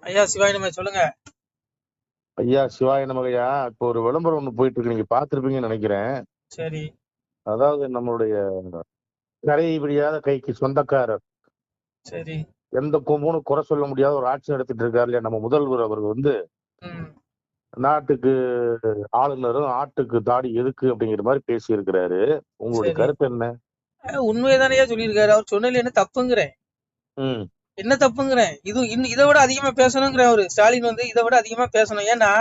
ஐயா சிவாய நம்ம சொல்லுங்க. ஐயா சிவாய நமகையா. இப்போ ஒரு விளம்பரம் ஒண்ணு போயிட்டு இருக்கு, நீங்க பாத்திருப்பீங்கன்னு நினைக்கிறேன். சரி அதாவது நம்மளுடைய கரை பிடியாத கைக்கு சொந்தக்காரர், சரி. எந்த கொம்புன்னு குறை சொல்ல முடியாத ஒரு ஆட்சி நடத்திட்டு இருக்காரு இல்லையா நம்ம முதல்வர். அவர் ம் நாட்டுக்கு ஆளுநரும் ஆட்டுக்கு தாடி எதுக்கு அப்படிங்கிற மாதிரி பேசி இருக்கிறாரு. உங்களுடைய சரி. கருத்து என்ன? உண்மையதானே சொல்லியிருக்காரு. அவர் சொன்னதுல என்ன தப்புங்கிறேன்? ம் என்ன தப்புங்கிறேன்? இது இன்னும் இதை விட அதிகமா பேசணுங்கிற அவரு ஸ்டாலின் இதை விட அதிகமா பேசணும். ஏன்னா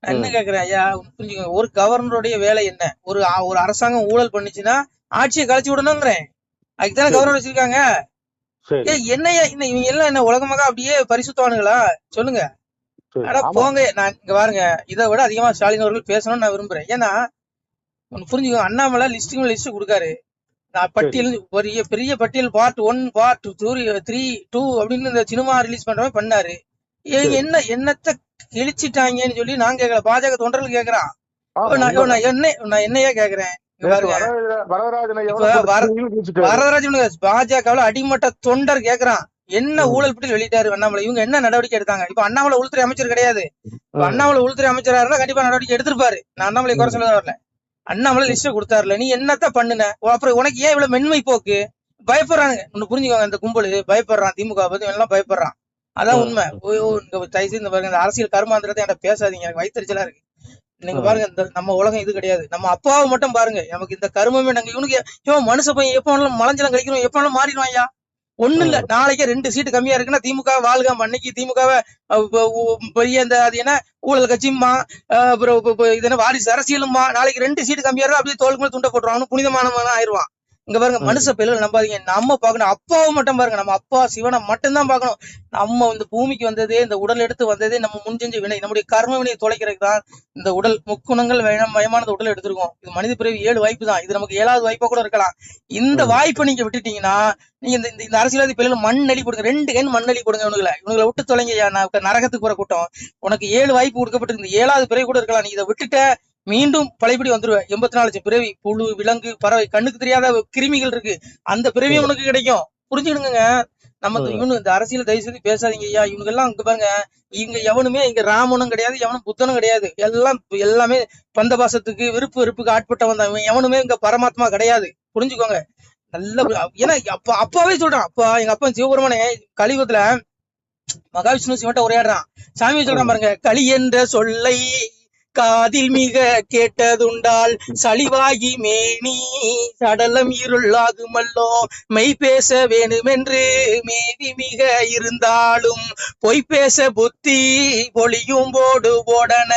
நான் என்ன ம் கேக்குறேன் ஐயா, புரிஞ்சுக்கோங்க. ஒரு கவர்னருடைய வேலை என்ன? ஒரு அரசாங்கம் ஊழல் பண்ணுச்சுன்னா ஆட்சியை கழிச்சு விடணுங்கிறேன். அதுக்குதானே சரி கவர்னர் வச்சிருக்காங்க. சரி என்னையா இவங்க எல்லாம் என்ன உலகமாக அப்படியே பரிசுத்தவானுங்களா? சொல்லுங்க. சரி. அட ஆமா. போங்க. நான் இங்க பாருங்க, இதை விட அதிகமா ஸ்டாலின் அவர்கள் பேசணும்னு நான் விரும்புறேன். ஏன்னா ஒன்னு புரிஞ்சுக்கோங்க. அண்ணாமலை லிஸ்ட் கொடுக்காரு. நான் சரி பட்டியல் பெரிய பெரிய பட்டியல் பார்ட் 1 பார்ட் 3 2 அப்படின்னு இந்த சினிமா ரிலீஸ் பண்ற மாதிரி பண்ணாரு. சரி. என்னத்த கிழிச்சிட்டாங்கன்னு சொல்லி நான் கேட்கல, பாஜக தொண்டர்கள் கேக்குறான். ஆமா, நான் என்னையா கேக்குறேன்? இங்க நேற்று பாருங்க, வரதராஜனை இப்ப எவ்வளவு கொடுத்து வரதராஜன் பாஜகவுல அடிமட்ட தொண்டர் கேக்குறான். என்ன ஊழல் பட்டியல் வெளியிட்டாரு அண்ணாமலை, இவங்க என்ன நடவடிக்கை எடுத்தாங்க? இப்ப அண்ணாமலை உள்துறை அமைச்சர் கிடையாது. இப்ப அண்ணாமலை உள்துறை அமைச்சரா இருந்தா கண்டிப்பா நடவடிக்கை எடுத்திருப்பாரு. நான் அண்ணாமலை குறை சொல்ல வரல. அண்ணாமலை லிஸ்ட் கொடுத்தாருல, நீ என்னத்த பண்ணுன? அப்புறம் உனக்கு ஏன் இவ்வளவு மென்மை போக்கு? பயப்படுறானுங்க. ஒண்ணு புரிஞ்சுக்கோங்க, இந்த கும்பல் பயப்படுறான். திமுக பத்தி எல்லாம் பயப்படுறான். அதான் உண்மை. தயவுசெய்து இந்த பாருங்க, இந்த அரசியல் கருமாந்திரத்தை என்கிட்ட பேசாதீங்க, எனக்கு வயிற்றுச்சலா இருக்கு. நீங்க பாருங்க, இந்த நம்ம உலகம் இது கிடையாது. நம்ம அப்பாவை மட்டும் பாருங்க, நமக்கு இந்த கருமமே நாங்க இவனுக்கு இவன் மனுஷ பையன் எப்ப வேணாலும் மலஞ்சலம் கழிக்கணும், எப்ப வேணாலும் மாறிடுவான் ஐயா. ஒண்ணு இல்ல, நாளைக்கே 2 சீட்டு கம்மியா இருக்குன்னா திமுக வாழ்க, அன்னைக்கு திமுகவை பெரிய இந்த அது என்ன ஊழல் கட்சியுமா, அப்புறம் இது என்ன வாரிசு அரசியலுமா, நாளைக்கு 2 சீட்டு கம்மியா இருக்கும், அப்படியே தோலுக்கு மேல துண்டை போட்டுருவான், புனிதமானவன் ஆயிடுவான். இங்க பாருங்க, மனுஷ பிள்ளைகள் நம்பாதீங்க. நம்ம பாக்கணும் அப்பாவை மட்டும் பாருங்க, நம்ம அப்பா சிவனை மட்டும்தான் பாக்கணும். நம்ம இந்த பூமிக்கு வந்ததே, இந்த உடல் எடுத்து வந்ததே நம்ம முன்செஞ்ச வினை, நம்முடைய கர்ம வினையை தொலைக்கிறதுக்கு தான் இந்த உடல். முக்குணங்கள் மயமான உடல் எடுத்திருக்கோம். இது மனித பிறவி 7 வாய்ப்பு தான். இது நமக்கு 7வது வாய்ப்பா கூட இருக்கலாம். இந்த வாய்ப்பை நீங்க விட்டுட்டீங்கன்னா, நீங்க இந்த அரசியல்வாதி பிள்ளைகள் மண்ணளி கொடுங்க, 2 கண் மண்ணளி கொடுங்க. இவனுங்களை விட்டு தொலைங்க. நான் நரகத்துக்கு போற கூட்டம். உனக்கு 7 வாய்ப்பு கொடுக்கப்பட்டு இந்த 7வது பிறவி கூட இருக்கலாம். நீ இதை விட்டுட்ட, மீண்டும் பழையபடி வந்துருவேன். 84 லட்சம் பிறவி, புழு, விலங்கு, பறவை, கண்ணுக்கு தெரியாத கிருமிகள் இருக்கு, அந்த பிறவியும் உனக்கு கிடைக்கும். புரிஞ்சுடுங்க. நம்ம இந்த அரசியல் தயவு செய்து பேசாதீங்க ஐயா. இவங்க எல்லாம் இங்க பாருங்க, இங்க எவனுமே இங்க ராமனும் கிடையாது, எவனும் புத்தனும் கிடையாது. எல்லாமே பந்தபாசத்துக்கு விருப்பு வெறுப்புக்கு ஆட்பட்டவன் தான். இவன் எவனுமே இங்க பரமாத்மா கிடையாது. புரிஞ்சுக்கோங்க. நல்ல ஏன்னா அப்பாவே சொல்றான். அப்பா எங்க அப்பா சிவபெருமானே கலியுகத்துல மகாவிஷ்ணு சிவன்ட்ட உரையாடுறான். சாமி சொல்றான் பாருங்க, களி என்ற சொல்லை காதில் மிக கேட்டதுண்டால் சளிவாகி மேனி சடலம் இருளாகுமல்லோ, மெய் பேச வேணுமென்று மேவி மிக இருந்தாலும் பொய் பேச புத்தி பொழியும் போடு போடன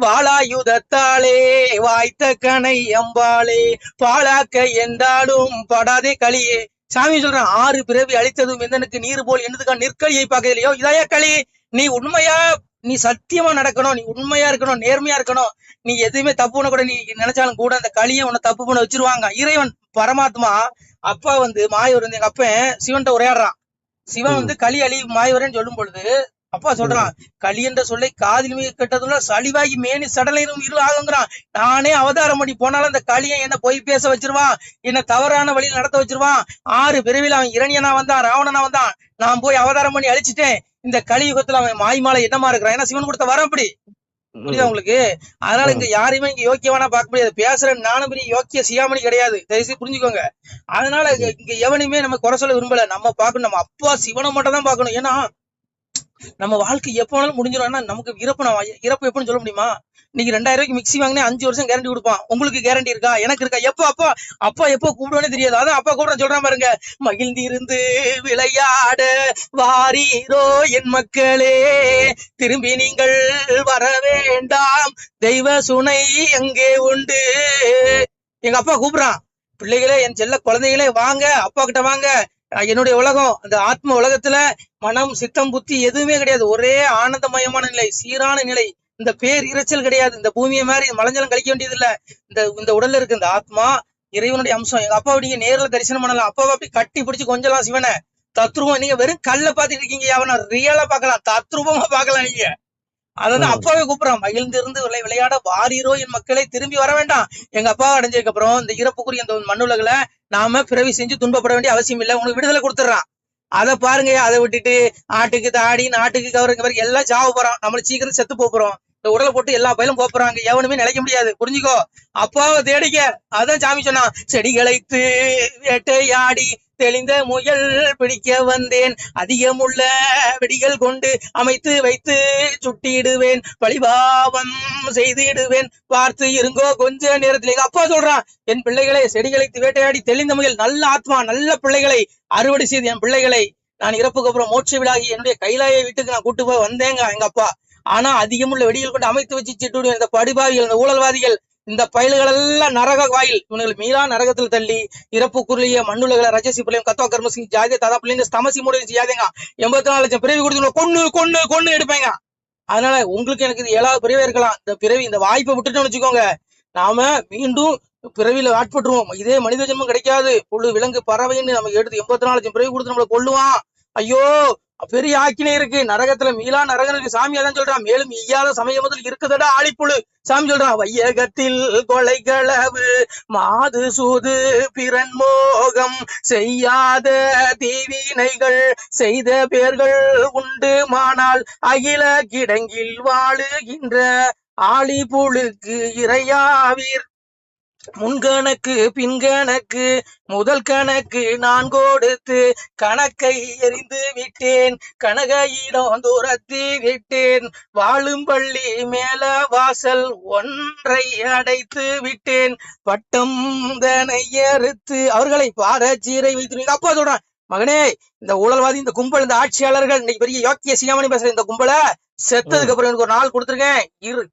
வாளாயுதத்தாலே வாய்த்த கனை அம்பாளே பாழாக்க என்றாலும் படாதே களியே. சாமி சொல்றான், 6 பிறவி அழித்ததும் எந்தனுக்கு நீர் போல் என்னதுக்கா நிற்கலியை பார்க்கலையோ, இதாயா களி. நீ உண்மையா, நீ சத்தியமா நடக்கணும், நீ உண்மையா இருக்கணும், நேர்மையா இருக்கணும். நீ எதுவுமே தப்பு பண்ண கூட, நீ நினைச்சாலும் கூட அந்த களியை உன்னை தப்பு பண்ண வச்சிருவாங்க. இறைவன் பரமாத்மா அப்பா மாயவர் எங்க அப்பன் சிவன்ட்ட உரையாடுறான். சிவன் களி அழி மாயவரன்னு சொல்லும் பொழுது அப்பா சொல்றான், களி என்ற சொல்லை காதில் மிக கெட்டதுள்ள சளிவாகி மேனி சடலையும் இருள் ஆகுங்கிறான். நானே அவதாரம் பண்ணி போனாலும் அந்த களியை என்ன பொய் பேச வச்சிருவான், என்ன தவறான வழியில் நடத்த வச்சிருவான். 6 பிறவில அவன் இரணியனா வந்தான், ராவணனா வந்தான். நான் போய் அவதாரம் பண்ணி அழிச்சிட்டேன். இந்த கலியுகத்துல அவன் மாய்மாலை என்னமா இருக்கிறான்? ஏன்னா சிவன் கொடுத்த வர அப்படி. புரியுதா உங்களுக்கு? அதனால இங்க யாரையுமே இங்க யோக்கியவானா பார்க்க முடியாது. பேசுற நானும் பெரிய யோக்கிய சியாமணி கிடையாது, தயவுசெய்து புரிஞ்சுக்கோங்க. அதனால இங்க எவனையுமே நம்ம குறை சொல்ல விரும்பல. நம்ம பார்க்கணும், நம்ம அப்பா சிவனை மட்டும் தான் பார்க்கணும். ஏன்னா நம்ம வாழ்க்கை எப்ப வேணாலும் முடிஞ்சிடும். நமக்கு இறப்பு எப்பன்னு சொல்ல முடியுமா? இன்னைக்கு 2000 ரூபாய்க்கு மிக்சி வாங்கினே 5 வருஷம் கேரண்டி கொடுப்பான். உங்களுக்கு கேரண்டி இருக்கா? எனக்கு இருக்கா? அப்பா எப்போ கூப்பிடுவேனே தெரியாது. அதான் அப்பா கூப்பிட சொல்றான் பாருங்க, மகிழ்ந்திருந்து விளையாட வாரீரோ என் மக்களே, திரும்பி நீங்கள் வர வேண்டாம், தெய்வ சுனை எங்கே உண்டு. எங்க அப்பா கூப்பிடுறான், பிள்ளைகளே, என் செல்ல குழந்தைகளே, வாங்க, அப்பா கிட்ட வாங்க. என்னுடைய உலகம், அந்த ஆத்ம உலகத்துல மனம், சித்தம், புத்தி எதுவுமே கிடையாது. ஒரே ஆனந்தமயமான நிலை, சீரான நிலை. இந்த பேர் இறைச்சல் கிடையாது. இந்த பூமியை மாதிரி மலஞ்சலம் கழிக்க வேண்டியது இல்ல. இந்த உடல்ல இருக்கு இந்த ஆத்மா இறைவனுடைய அம்சம். எங்க அப்பாவை நீங்க நேர்ல தரிசனம் பண்ணலாம். அப்பாவை அப்படி கட்டி பிடிச்சு கொஞ்சலாம் சிவனை. தத்ரூபம். நீங்க வெறும் கல்ல பாத்துட்டு இருக்கீங்க, அவனை ரியலா பாக்கலாம், தத்ரூபமா பாக்கலாம் நீங்க. அதான் அப்பாவே கூப்பிடுறான், மகிழ்ந்திருந்து விளையாட வாரீரோ என் மக்களை, திரும்பி வர வேண்டாம். எங்க அப்பாவை அடைஞ்சதுக்கு அப்புறம் இந்த இறப்புக்குரிய இந்த மண்ணுலகில நாம பிறவி செஞ்சு துன்பப்பட வேண்டிய அவசியம் இல்லை. உனக்கு விடுதலை கொடுத்துறான். அதை பாருங்க. அதை விட்டுட்டு ஆட்டுக்கு தாடி நாட்டுக்கு கவருங்க பாருங்க, எல்லாம் சாவ போறோம். நம்மள சீக்கிரம் செத்து போறோம். இந்த உடலை போட்டு எல்லா பயிலும் போறாங்க. எவனுமே நிலைக்க முடியாது. புரிஞ்சுக்கோ. அப்பாவை தேடிக்க. அதான் சாமி சொன்னான், செடிகளைத்து வேட்டையாடி தெளிந்த முயல் பிடிக்க வந்தேன், அதிகமுள்ள வெடிகள் கொண்டு அமைத்து வைத்து சுட்டிடுவேன், பழிபாவம் செய்திடுவேன், பார்த்து இருங்கோ கொஞ்ச நேரத்தில். எங்க அப்பா சொல்றான், என் பிள்ளைகளை செடிகளை வேட்டையாடி தெளிந்த முயல், நல்ல ஆத்மா நல்ல பிள்ளைகளை அறுவடை செய்து என் பிள்ளைகளை நான் இறப்புக்கு அப்புறம் மோட்ச விழாகி என்னுடைய கைலாய வீட்டுக்கு நான் கூட்டு போய் வந்தேங்க எங்க அப்பா. ஆனா அதிகமுள்ள வெடிகள் கொண்டு அமைத்து வச்சு சிட்டுடுவேன். இந்த படுபாவிகள், இந்த ஊழல்வாதிகள், இந்த பயல்கள் எல்லாம் நரக வாயில், இவனுகள் மீளா நரகத்தில் தள்ளி இறப்புக்குரிய மண்ணுலகளை ரஜசி பிள்ளையும் கத்தா கர்மசிங் ஜாதி ததா பிள்ளைங்க ஸ்தமசி மூட செய்யாதேங்க. 84 லட்சம் பிறவி கொடுத்து கொன்னு கொன்னு கொன்னு எடுப்பேங்க. அதனால உங்களுக்கு எனக்கு இது 7வது பிறவி இருக்கலாம். இந்த பிறவி, இந்த வாய்ப்பை விட்டுட்டோம்னு வச்சுக்கோங்க, நாம மீண்டும் பிறவியில ஆட்பட்டுருவோம். இதே மனித ஜென்மம் கிடைக்காது. புழு விலங்கு பறவைன்னு நம்ம எடுத்து 84 லட்சம் பிறவி கொடுத்து நம்மளை கொல்லுவான். ஐயோ, பெரிய ஆக்கினை இருக்கு நரகத்துல, மீளா நரகம் இருக்கு. சாமி அதான் சொல்றான், மேலும் ஈயாத சமயம் முதல் இருக்குதடா ஆழிப்புழு. சாமி சொல்றான், வையகத்தில் கொலை களவு மாது சூது பிறன் மோகம் செய்யாத தீவினைகள் செய்த பேர்கள் உண்டு மானால் அகில கிடங்கில் வாழுகின்ற ஆழிப்புழுக்கு இறையாவீர். முன்கணக்கு பின்கணக்கு முதல் கணக்கு நான் கொடுத்து கணக்கை எறிந்து விட்டேன், கனகையிடம் துரத்தி விட்டேன், வாழும் பள்ளி மேல வாசல் ஒன்றை அடைத்து விட்டேன், பட்டம் தனை அறுத்து அவர்களை பாரச்சீரை வைத்து. அப்பா சொல்றான், மகனே இந்த ஊழல்வாதி, இந்த கும்பல், இந்த ஆட்சியாளர்கள், இன்னைக்கு பெரிய யோக்கிய சியாமணி பேசுற இந்த கும்பலை செத்ததுக்கு அப்புறம் எனக்கு ஒரு நாள் கொடுத்துருக்கேன்,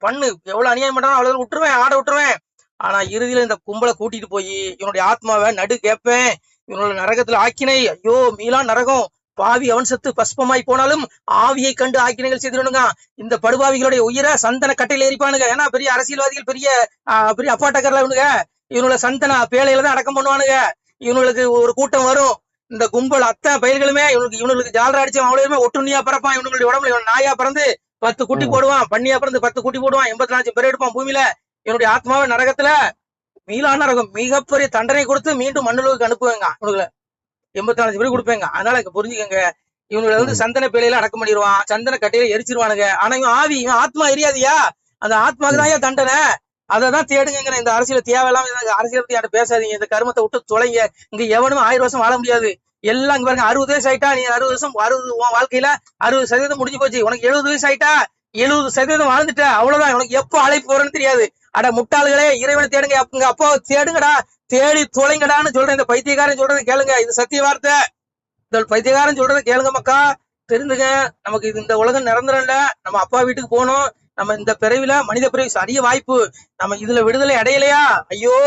பண்ணு எவ்வளவு அநியாயம் பண்றானோ அவ்வளவு விட்டுருவேன், ஆட விட்டுருவேன். ஆனா இறுதியில இந்த கும்பலை கூட்டிட்டு போய் இவனுடைய ஆத்மாவை நடு கேட்பேன், இவனோட நரகத்துல ஆக்கினை. ஐயோ மீளா நரகம், பாவி அவன் செத்து பஸ்பமாய் போனாலும் ஆவியை கண்டு ஆக்கினைகள் செய்திருணுங்க. இந்த படுபாவிகளுடைய உயிரை சந்தன கட்டையில எரிப்பானுங்க. ஏன்னா பெரிய அரசியல்வாதிகள், பெரிய பெரிய அப்பாட்டக்கர்ல இவனுங்க, இவனோட சந்தன பேழையில தான் அடக்கம் பண்ணுவானுங்க. இவனுக்கு ஒரு கூட்டம் வரும். இந்த கும்பல் அத்தனை பயிர்களுமே இவனுக்கு ஜாலரா அடிச்சு அவ்வளவுமே ஒட்டுண்ணியா பிறப்பான். இவனுடைய உடம்புல இவன் நாயா பிறந்து 10 குட்டி போடுவான், பண்ணியா பிறந்து 10 குட்டி போடுவான், 84 லட்சம் பேர் எடுப்பான் பூமியில. என்னுடைய ஆத்மாவை நரகத்துல மீளா நரகம் மிகப்பெரிய தண்டனை கொடுத்து மீண்டும் மண்ணுலகுக்கு அனுப்புவேங்க. இவனுங்களை 84 பேர் கொடுப்பேங்க. அதனால புரிஞ்சுக்கங்க, இவனுங்களை சந்தன பேழையில அடக்கம் பண்ணிடுவான், சந்தன கட்டையில எரிச்சிருவானுங்க. ஆனா இவன் ஆவி, இவன் ஆத்மா எரியாதியா, அந்த ஆத்மாக்கு தான் தண்டனை. அததான் தேடுங்க. இந்த அரசியல் தேவையில்லாம அரசியல் பத்தி யார்ட்ட பேசாதீங்க. இந்த கருமத்தை விட்டு தொலைங்க. இங்க எவனும் 1000 வருஷம் வாழ முடியாது. எல்லாம் இங்க பாருங்க, 60 வயசு ஆயிட்டா நீ 60 வருஷம் 60 வாழ்க்கையில 60% முடிஞ்சு போச்சு. உனக்கு 70 வயசு ஆயிட்டா 70% வாழ்ந்துட்ட, அவ்வளவுதான். உனக்கு எப்போ அழைப்பு போறேன்னு தெரியாது. அட முட்டாள்களே, இறைவனை தேடுங்க, உங்க அப்பாவை தேடுங்கடா, தேடி தொலைங்கடான்னு சொல்றேன். இந்த பைத்தியக்காரன் சொல்றது கேளுங்க, இது சத்திய வார்த்தை. இந்த பைத்தியக்காரன் சொல்றது கேளுங்க மக்கா, தெரிந்துங்க. நமக்கு இது இந்த உலகம் நிரந்தரம் இல்ல. நம்ம அப்பா வீட்டுக்கு போகணும். நம்ம இந்த பிறவில மனித பிறவி அரிய வாய்ப்பு. நம்ம இதுல விடுதலை அடையலையா? ஐயோ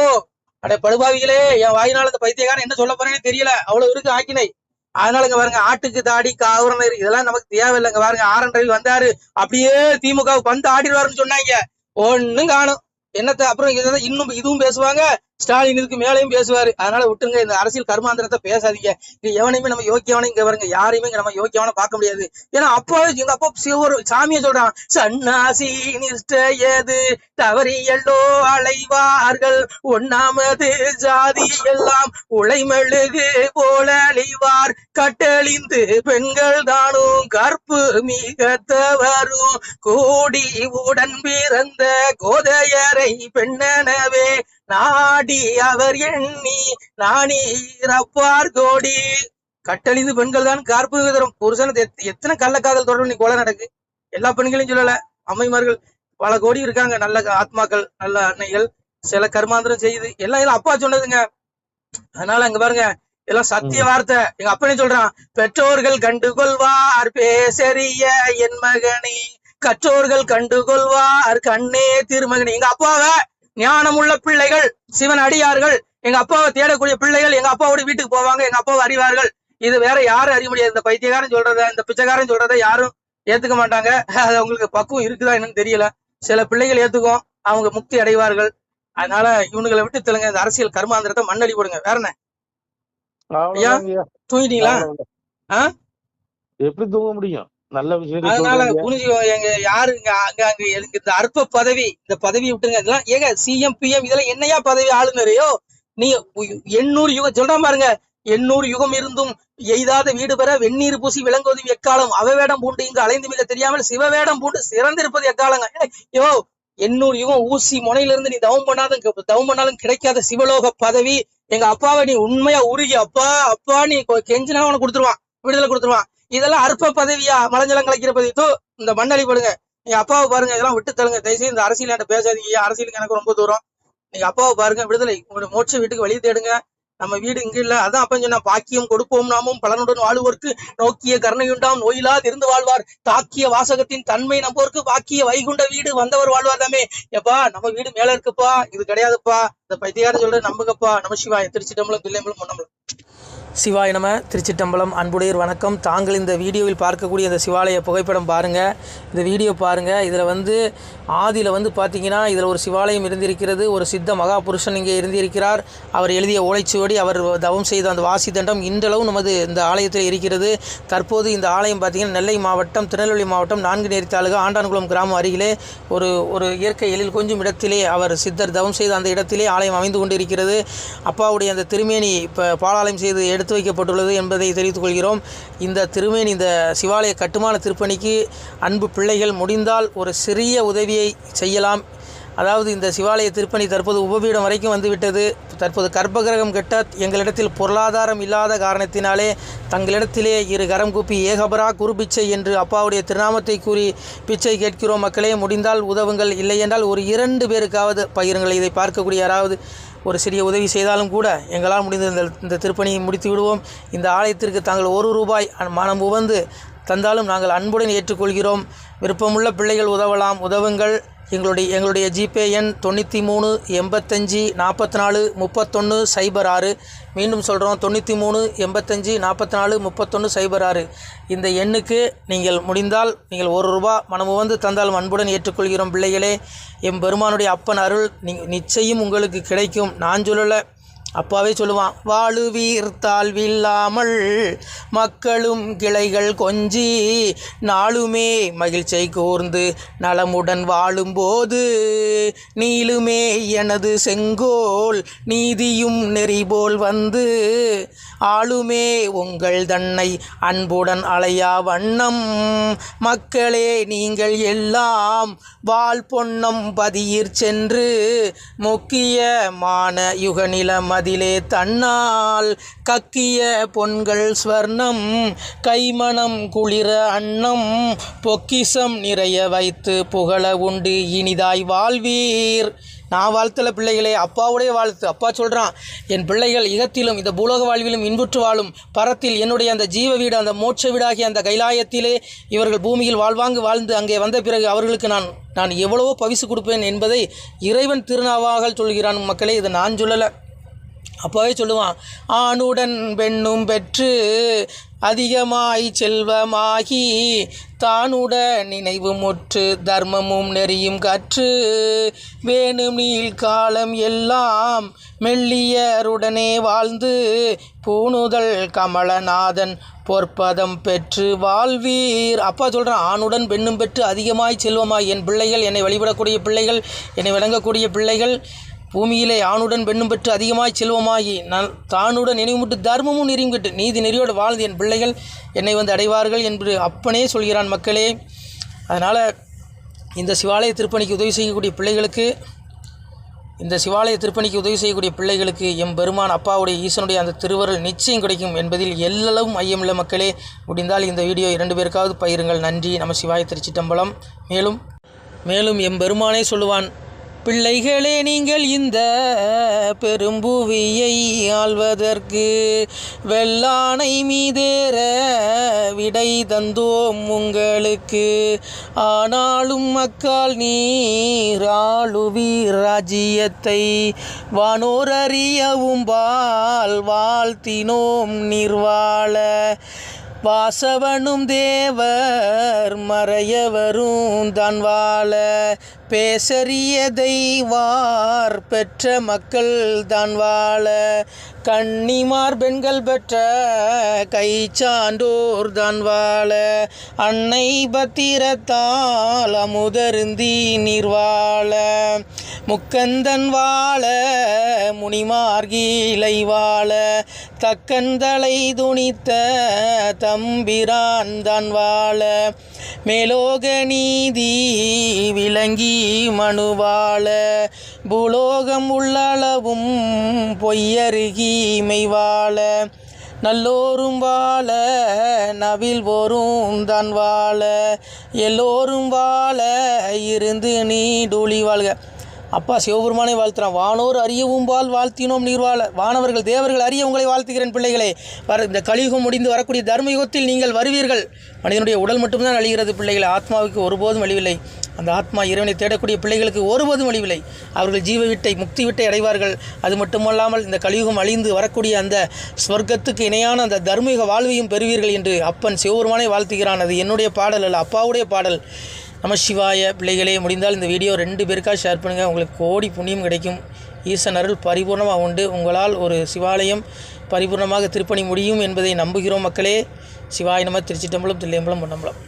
அட படுபாவிகளே, என் வாயினால இந்த பைத்தியக்காரன் என்ன சொல்ல போறேன்னு தெரியல, அவ்வளவு இருக்கு ஆக்கினை. அதனால இங்க பாருங்க, ஆட்டுக்கு தாடி காவரம் இதெல்லாம் நமக்கு தேவையில்லைங்க. பாருங்க, ஆரன் ரயில் வந்தாரு, அப்படியே திமுக வந்து ஆடிடுவாருன்னு சொன்னாங்க, ஒண்ணும் காணும். என்னத்த அப்புறம் இன்னும் இதுவும் பேசுவாங்க, ஸ்டாலின் இதுக்கு மேலையும் பேசுவாரு. அதனால விட்டுருங்க, இந்த அரசியல் கர்மாந்திரத்தை பேசாதீங்க. இங்க எவனையுமே நம்ம யோக்கியவனை இங்க பாருங்க, யாரையுமே நம்ம யோக்கியவனை பார்க்க முடியாது. ஏன்னா அப்பா, எங்க அப்பா ஒரு சாமியை சொல்றான், சன்னாசி நிஷ்டையது தவறியல்லோ அலைவார்கள், ஒண்ணாமது ஜாதி எல்லாம் உழைமெழுகு போல அழிவார், கட்டழிந்து பெண்கள் தானும் கற்பு மிகத்தவரும் கூடி உடன் பிறந்த கோதையரை பெண்ணனவே நாடி அவர் எண்ணி நானீரப்பார் கோடி. கட்டழிந்து பெண்கள் தான் கற்பு தரும் புருஷனுக்கு எத்தனை கள்ளக்காதல் தொடர்பு நீ கொலை நடக்கு. எல்லா பெண்களையும் சொல்லல, அம்மைமார்கள் பல கோடி இருக்காங்க, நல்ல ஆத்மாக்கள், நல்ல அன்னைகள், சில கர்மாந்திரம் செய்யுது. எல்லாம் அப்பா சொன்னதுங்க. அதனால அங்க பாருங்க, எல்லாம் சத்திய வார்த்தை. எங்க அப்பனே சொல்றான், பெற்றோர்கள் கண்டுகொள்வார் பேசரிய என் மகனே, கற்றோர்கள் கண்டுகொள்வார் கண்ணே திருமகனே. எங்க அப்பாவை ஞானம் உள்ள பிள்ளைகள், சிவன் அடியார்கள், எங்க அப்பாவை தேடக்கூடிய பிள்ளைகள் எங்க அப்பாவோட வீட்டுக்கு போவாங்க, எங்க அப்பாவை அறிவார்கள். இது வேற யாரும் அறிய முடியாது. இந்த பைத்தியக்காரன் சொல்றத, இந்த பிச்சைக்காரன் சொல்றத யாரும் ஏத்துக்க மாட்டாங்க. அது அவங்களுக்கு பக்குவம் இருக்குதா என்னன்னு தெரியல. சில பிள்ளைகள் ஏத்துக்கும், அவங்க முக்தி அடைவார்கள். அதனால இவனுங்களை விட்டு தெலுங்க, இந்த அரசியல் கர்மாந்திரத்தை மண்ணடி போடுங்க. வேற என்ன ஐயா, தூங்கிட்டீங்களா? எப்படி தூங்க முடியும்? நல்ல விஷயம். அதனால புரிஞ்சுக்கோ, எங்க யாரு அங்க இந்த அற்ப பதவி, இந்த பதவியை விட்டுருங்க. இதெல்லாம் ஏங்க சிஎம் பிஎம் இதெல்லாம் என்னையா பதவி? ஆளுநரையோ நீ 800 யுகம் சொல்றான் பாருங்க, 800 யுகம் இருந்தும் எய்தாத வீடு பெற வெந்நீர் பூசி விளங்குவது எக்காலம், அவவேடம் பூண்டு இங்கு அலைந்து மிக தெரியாமல் சிவவேடம் பூண்டு சிறந்திருப்பது எக்காலங்க. யோ 800 யுகம் ஊசி முனையிலிருந்து நீ தவம் பண்ணாலும் கிடைக்காத சிவலோக பதவி எங்க அப்பாவை நீ உண்மையா உருகி அப்பா அப்பா நீ கெஞ்சினா உனக்கு கொடுத்துருவான், விடுதலை கொடுத்துருவான். இதெல்லாம் அற்ப பதவியா? மலஞ்சலம் கலைக்கிற பதவி. இந்த மண்ணடி படுங்க. நீங்க அப்பாவை பாருங்க, இதெல்லாம் விட்டு தள்ளுங்க தயவுசெய்து. இந்த அரசியல் என்கிட்ட பேசாதீங்க, அரசியலுக்கு எனக்கு ரொம்ப தூரம். நீங்க அப்பாவை பாருங்க, விடுதலை உங்களுடைய மோட்ச வீட்டுக்கு வழி தேடுங்க. நம்ம வீடு இங்க இல்ல. அதான் அப்ப சொன்னா, பாக்கியம் கொடுப்போம் நாமும் பலனுடன் வாழ்வோர்க்கு நோக்கிய கருணையுண்டாம் நோயிலா இருந்து வாழ்வார், தாக்கிய வாசகத்தின் தன்மை நம்போருக்கு வாக்கிய வைகுண்ட வீடு வந்தவர் வாழ்வார் தாமே. எப்பா நம்ம வீடு மேல இருக்குப்பா, இது கிடையாதுப்பா. இந்த பைத்தியார சொல்ற நம்புங்கப்பா. நம சிவாய. திருச்சிட்டம்பலம், தில்லையம்பலம், பொன்னம்பலம். சிவாய நம. திருச்சிட்டம்பலம். அன்புடையர் வணக்கம். தாங்கள் இந்த வீடியோவில் பார்க்கக்கூடிய இந்த சிவாலய புகைப்படம் பாருங்கள். இந்த வீடியோ பாருங்கள். இதில் ஆதியில் பார்த்தீங்கன்னா இதில் ஒரு சிவாலயம் இருந்திருக்கிறது. ஒரு சித்த மகாபுருஷன் இங்கே இருந்திருக்கிறார். அவர் எழுதிய ஓலைச்சுவடி, அவர் தவம் செய்த அந்த வாசி தண்டம் இன்றளவும் நமது இந்த ஆலயத்தில் இருக்கிறது. தற்போது இந்த ஆலயம் பார்த்திங்கன்னா நெல்லை மாவட்டம், திருநெல்வேலி மாவட்டம், 4 நேரி தாலுகா, ஆண்டான்குளம் கிராமம் அருகிலே ஒரு இயற்கை எழில் கொஞ்சம் இடத்திலே அவர் சித்தர் தவம் செய்த அந்த இடத்திலே ஆலயம் அமைந்து கொண்டிருக்கிறது. அப்பாவுடைய அந்த திருமேனி இப்போ பாலாலயம் செய்து எடுத்து வைக்கப்பட்டுள்ளது என்பதை தெரிவித்துக் கொள்கிறோம். இந்த திருமேனி, இந்த சிவாலய கட்டுமான திருப்பணிக்கு அன்பு பிள்ளைகள் முடிந்தால் ஒரு சிறிய உதவியை செய்யலாம். அதாவது இந்த சிவாலய திருப்பணி தற்போது உபபீடம் வரைக்கும் வந்துவிட்டது. தற்போது கர்ப்பகிரகம் கட்ட எங்களிடத்தில் பொருளாதாரம் இல்லாத காரணத்தினாலே தங்களிடத்திலே 2 கரம் கூப்பி ஏகபரா குரு பிச்சை என்று அப்பாவுடைய திருநாமத்தை கூறி பிச்சை கேட்கிறோம். மக்களே, முடிந்தால் உதவுங்கள். இல்லை என்றால் ஒரு 2 பேருக்காவது பகிருங்கள். இதை பார்க்கக்கூடிய யாராவது ஒரு சிறிய உதவி செய்தாலும் கூட எங்களால் முடிந்த இந்த திருப்பணியை முடித்து விடுவோம். இந்த ஆலயத்திற்கு தாங்கள் 1 ரூபாய் மனம் உவந்து தந்தாலும் நாங்கள் அன்புடன் ஏற்றுக்கொள்கிறோம். விருப்பமுள்ள பிள்ளைகள் உதவலாம், உதவுங்கள். எங்களுடைய ஜிபே எண் 93 85 44 31 06. மீண்டும் சொல்கிறோம், 93 85 44 31 06. இந்த எண்ணுக்கு நீங்கள் முடிந்தால் நீங்கள் 1 ரூபா மனமு வந்து தந்தாலும் அன்புடன் ஏற்றுக்கொள்கிறோம். பிள்ளைகளே, எம்பெருமானுடைய அப்பன் அருள் நிச்சயம் உங்களுக்கு கிடைக்கும். நான் சொல்லலை, அப்பாவே சொல்லுவான், வாழுவீர் தாழ்வில்லாமல் மக்களும் கிளைகள் கொஞ்சி நாளுமே மகிழ்ச்சியை கூர்ந்து நலமுடன் வாழும்போது நீளுமே எனது செங்கோல் நீதியும் நெறிபோல் வந்து ஆளுமே உங்கள் தன்னை அன்புடன் அலையா வண்ணம் மக்களே நீங்கள் எல்லாம் வாழ் பொன்னம் பதியிற் சென்று முக்கியமான யுகநிலம் அதிலே தன்னால் கக்கிய பொன்கள் ஸ்வர்ணம் கைமணம் குளிர அன்னம் பொக்கிசம் நிறைய வைத்து புகழ உண்டு இனிதாய் வாழ்வீர். நான் வாழ்த்தல பிள்ளைகளே, அப்பாவுடைய வாழ்த்து. அப்பா சொல்கிறான், என் பிள்ளைகள் இகத்திலும் இந்த பூலோக வாழ்விலும் இன்புற்று வாழும் பரத்தில் என்னுடைய அந்த ஜீவ வீடு, அந்த மோட்ச வீடாகிய அந்த கைலாயத்திலே இவர்கள் பூமியில் வாழ்ந்து அங்கே வந்த பிறகு அவர்களுக்கு நான் எவ்வளவோ பரிசு கொடுப்பேன் என்பதை இறைவன் திருநாவாக சொல்கிறான். மக்களே, இதை நான் சொல்லலை, அப்பாவே சொல்லுவான். ஆணுடன் பெண்ணும் பெற்று அதிகமாய் செல்வமாகி தானுட நினைவு முற்று தர்மமும் நெறியும் கற்று வேணும் நீள் காலம் எல்லாம் மெல்லியருடனே வாழ்ந்து பூணுதல் கமலநாதன் பொற்பதம் பெற்று வாழ்வீர். அப்பா சொல்கிறான், ஆணுடன் பெண்ணும் பெற்று அதிகமாய் செல்வமாய். என் பிள்ளைகள், என்னை வழிபடக்கூடிய பிள்ளைகள், என்னை வணங்கக்கூடிய பிள்ளைகள் பூமியிலே ஆணுடன் பெண்ணும் பெற்று அதிகமாய் செல்வமாகி நான் தானுடன் நினைவுமுட்டு தர்மமும் நெறியும் கட்டு நீதி நெறியோடு வாழ்ந்து என் பிள்ளைகள் என்னை அடைவார்கள் என்று அப்பனே சொல்கிறான். மக்களே, அதனால் இந்த சிவாலய திருப்பணிக்கு உதவி செய்யக்கூடிய பிள்ளைகளுக்கு எம்பெருமான் அப்பாவுடைய ஈசனுடைய அந்த திருவருள் நிச்சயம் கிடைக்கும் என்பதில் எல்லளவும் ஐயமில்லை. மக்களே, முடிந்தால் இந்த வீடியோ 2 பேருக்காவது பகிருங்கள். நன்றி. நம சிவாய. திருச்சிட்டம்பலம். மேலும் எம்பெருமானே சொல்லுவான், பிள்ளைகளே, நீங்கள் இந்த பெரும்புவியை ஆள்வதற்கு வெள்ளானை மீதேற விடை தந்தோம் உங்களுக்கு. ஆனாலும் மக்கால் நீர் ஆளுவீர் ராஜ்யத்தை வானோர் அறியவும் வாழ்த்தினோம் நீர்வாழ. வாசவனும் தேவர் மறையவரும் தான் வாழ பேசறியதை வார் பெற்ற மக்கள் தான் வாழ. கன்னிமார் பெண்கள் பெற்ற கை சான்றோர் தான் வாழ. அன்னை பத்திரத்தால் அமுதருந்தி நீர் வாழ. முக்கந்தன் வாழ முனிமார்கீலை வாழ தக்கந்தலை துணித்த தம்பிரான் தான் வாழ மேலோக நீதி விளங்கி மனுவாழ பூலோகம் உள்ளளவும் பொய்யருகீமை வாழ நல்லோரும் வாழ நவில் போரும் தான் வாழ எல்லோரும் வாழ இருந்து நீடூழி வாழ்க. அப்பா சிவபெருமானை வாழ்த்துறான். வானோர் அறியவும் வாழ்த்தினோம் நீர்வாழ. வானவர்கள் தேவர்கள் அறிய உங்களை வாழ்த்துகிறேன் பிள்ளைகளே. இந்த கலியுகம் முடிந்து வரக்கூடிய தர்மயுகத்தில் நீங்கள் வருவீர்கள். மனிதனுடைய உடல் மட்டும்தான் அழிகிறது பிள்ளைகளை. ஆத்மாவுக்கு ஒருபோதும் அழிவில்லை. அந்த ஆத்மா இறைவனை தேடக்கூடிய பிள்ளைகளுக்கு ஒருபோதும் அழிவில்லை. அவர்கள் ஜீவ விட்டை முக்தி விட்டை அடைவார்கள். அது மட்டுமல்லாமல் இந்த கலியுகம் அழிந்து வரக்கூடிய அந்த ஸ்வர்க்கத்துக்கு இணையான அந்த தர்மயுக வாழ்வையும் பெறுவீர்கள் என்று அப்பன் சிவபெருமானை வாழ்த்துகிறான். அது என்னுடைய பாடல் அல்ல, அப்பாவுடைய பாடல். நம சிவாய. பிள்ளைகளே, முடிந்தால் இந்த வீடியோ 2 பேருக்காக ஷேர் பண்ணுங்கள். உங்களுக்கு கோடி புண்ணியம் கிடைக்கும். ஈசன் அருள் பரிபூர்ணமாக உண்டு. உங்களால் ஒரு சிவாலயம் பரிபூர்ணமாக திருப்பணி முடியும் என்பதை நம்புகிறோம் மக்களே. சிவாய நம. திருச்சிட்டம்பலம், தில்லையம்பலம், பொன்னம்பலம்.